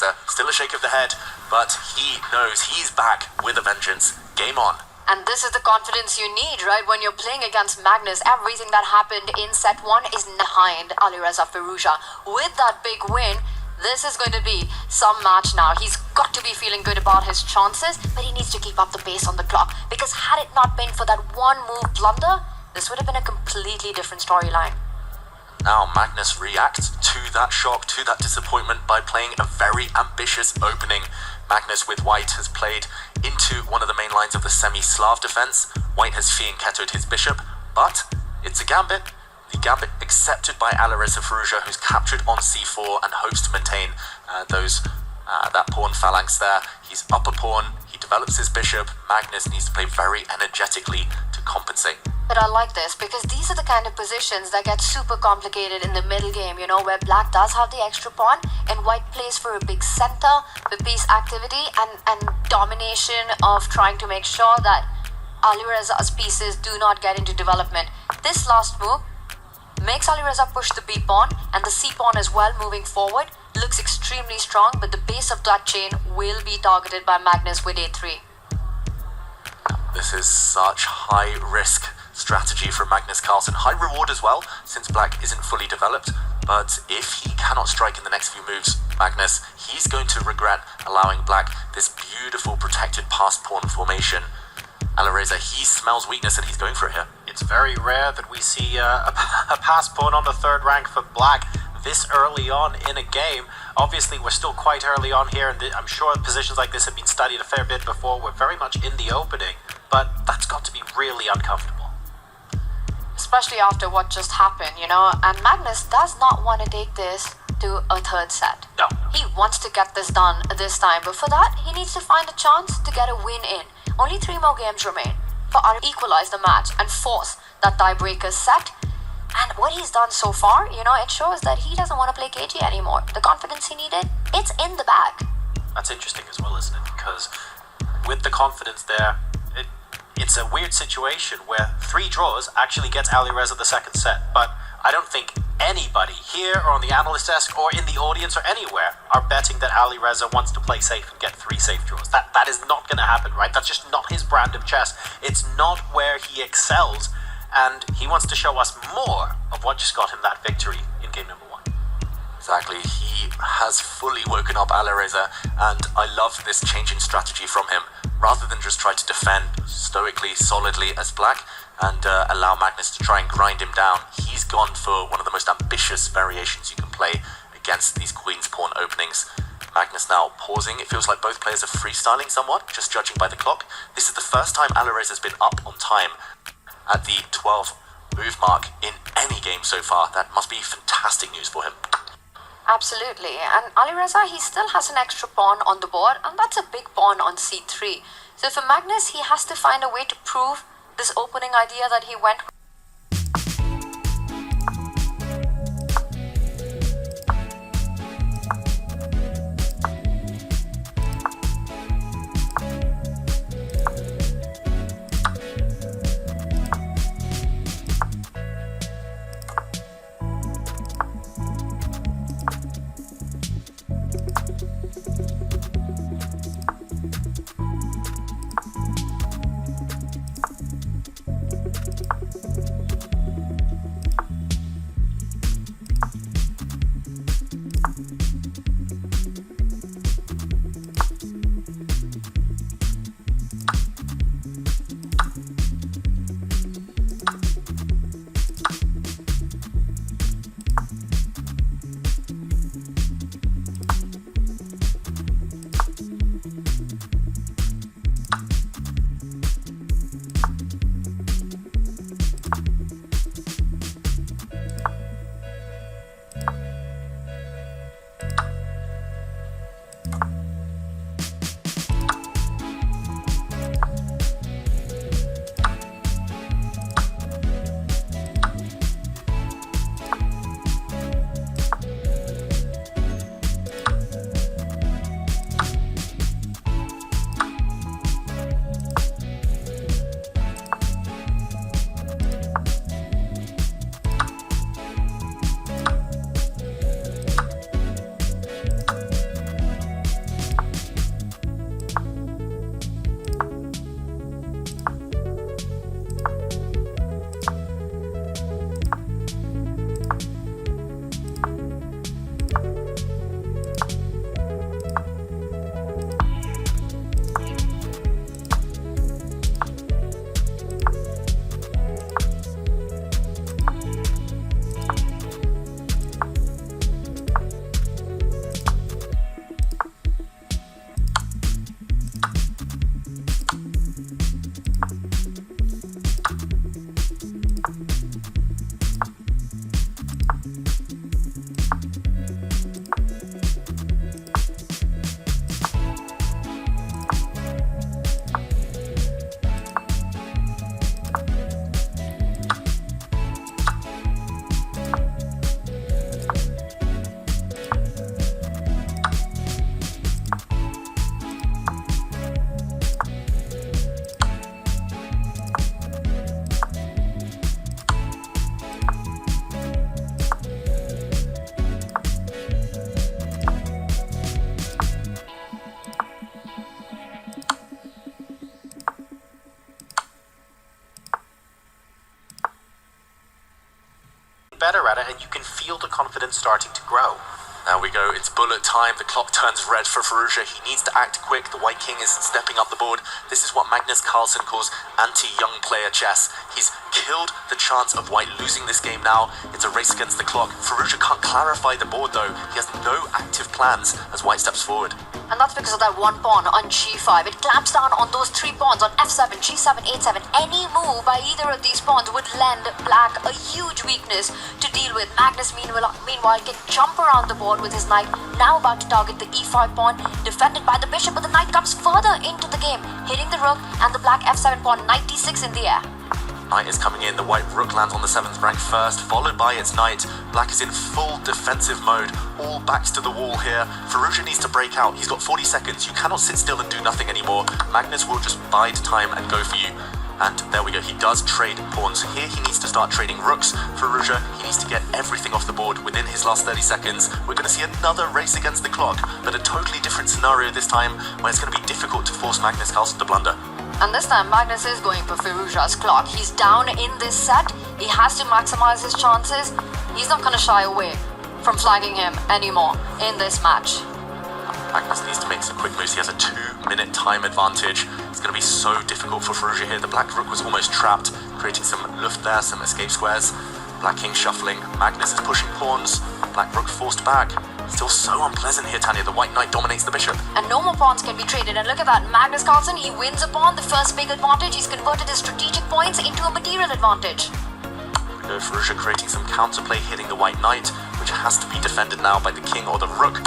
Alireza. Still a shake of the head, but he knows he's back with a vengeance. Game on. And this is the confidence you need, right? When you're playing against Magnus, everything that happened in set 1 is behind Alireza Firouzja. With that big win, this is going to be some match now. He's got to be feeling good about his chances, but he needs to keep up the pace on the clock. Because had it not been for that one move blunder, this would have been a completely different storyline. Now Magnus reacts to that shock, to that disappointment by playing a very ambitious opening. Magnus with White has played into one of the main lines of the semi-slav defense. White has fianchettoed his bishop, but it's a gambit. The gambit accepted by Alireza Firouzja, who's captured on c4 and hopes to maintain that pawn phalanx there. He's up a pawn, he develops his bishop. Magnus needs to play very energetically to compensate. But I like this because these are the kind of positions that get super complicated in the middle game, you know, where black does have the extra pawn and white plays for a big center, the piece activity and domination of trying to make sure that Alireza's pieces do not get into development. This last move makes Alireza push the B pawn and the C pawn as well moving forward. Looks extremely strong, but the base of that chain will be targeted by Magnus with A3. This is such high risk strategy from Magnus Carlsen. High reward as well, since black isn't fully developed. But if he cannot strike in the next few moves, Magnus, he's going to regret allowing black this beautiful protected passed pawn formation. Alireza, he smells weakness and he's going for it here. It's very rare that we see a passed pawn on the third rank for black this early on in a game. Obviously, we're still quite early on here, and I'm sure positions like this have been studied a fair bit before. We're very much in the opening, but that's got to be really uncomfortable. Especially after what just happened, you know, and Magnus does not want to take this to a third set. No. He wants to get this done this time, but for that, he needs to find a chance to get a win in. Only 3 more games remain for us to equalize the match and force that tiebreaker set. And what he's done so far, you know, it shows that he doesn't want to play KG anymore. The confidence he needed, it's in the bag. That's interesting as well, isn't it? Because with the confidence there, it's a weird situation where 3 draws actually gets Alireza the second set. But I don't think anybody here or on the analyst desk or in the audience or anywhere are betting that Alireza wants to play safe and get 3 safe draws. That is not going to happen, right? That's just not his brand of chess. It's not where he excels. And he wants to show us more of what just got him that victory in game number 1. Exactly, he has fully woken up Alireza, and I love this change in strategy from him. Rather than just try to defend stoically, solidly as black, and allow Magnus to try and grind him down, he's gone for one of the most ambitious variations you can play against these queen's pawn openings. Magnus now pausing. It feels like both players are freestyling somewhat, just judging by the clock. This is the first time Alireza's been up on time at the 12 move mark in any game so far. That must be fantastic news for him. Absolutely, and Alireza, he still has an extra pawn on the board, and that's a big pawn on c3. So for Magnus, he has to find a way to prove this opening idea that he went better at it, and you can feel the confidence starting to grow. There we go, it's bullet time. The clock turns red for Firouzja. He needs to act quick. The White King is stepping up the board. This is what Magnus Carlsen calls anti-young player chess. He's killed the chance of White losing this game now. It's a race against the clock. Firouzja can't clarify the board though. He has no active plans as White steps forward. And that's because of that one pawn on g5. It clamps down on those 3 pawns on f7, g7, h7. Any move by either of these pawns would lend black a huge weakness to deal with. Magnus, meanwhile, can jump around the board with his knight, now about to target the e5 pawn, defended by the bishop, but the knight comes further into the game, hitting the rook and the black f7 pawn, knight d6 in the air. Knight is coming in, the white rook lands on the 7th rank first, followed by its knight. Black is in full defensive mode, all backs to the wall here. Firouzja needs to break out, he's got 40 seconds, you cannot sit still and do nothing anymore. Magnus will just bide time and go for you. And there we go, he does trade pawns. Here he needs to start trading rooks. Firouzja, he needs to get everything off the board within his last 30 seconds. We're going to see another race against the clock, but a totally different scenario this time, where it's going to be difficult to force Magnus Carlsen to blunder. And this time Magnus is going for Firouzja's clock. He's down in this set. He has to maximize his chances. He's not going to shy away from flagging him anymore in this match. Magnus needs to make some quick moves. He has a 2-minute time advantage. It's going to be so difficult for Firouzja here. The black rook was almost trapped, creating some luft there, some escape squares. Black king shuffling. Magnus is pushing pawns. Black rook forced back. Still so unpleasant here, Tanya. The white knight dominates the bishop. And no more pawns can be traded. And look at that. Magnus Carlsen, he wins a pawn, the first big advantage. He's converted his strategic points into a material advantage. Firouzja creating some counterplay, hitting the white knight, which has to be defended now by the king or the rook.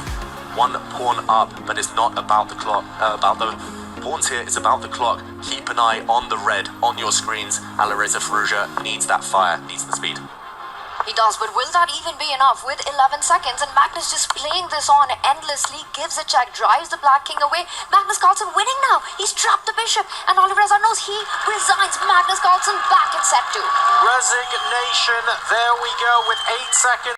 One pawn up, but it's not about the clock. About the pawns here, it's about the clock. Keep an eye on the red on your screens. Alireza Firouzja needs that fire, needs the speed. He does, but will that even be enough with 11 seconds? And Magnus just playing this on endlessly, gives a check, drives the black king away. Magnus Carlsen winning now. He's trapped the bishop, and Alireza knows he resigns. Magnus Carlsen back in set 2. Resignation, there we go with 8 seconds.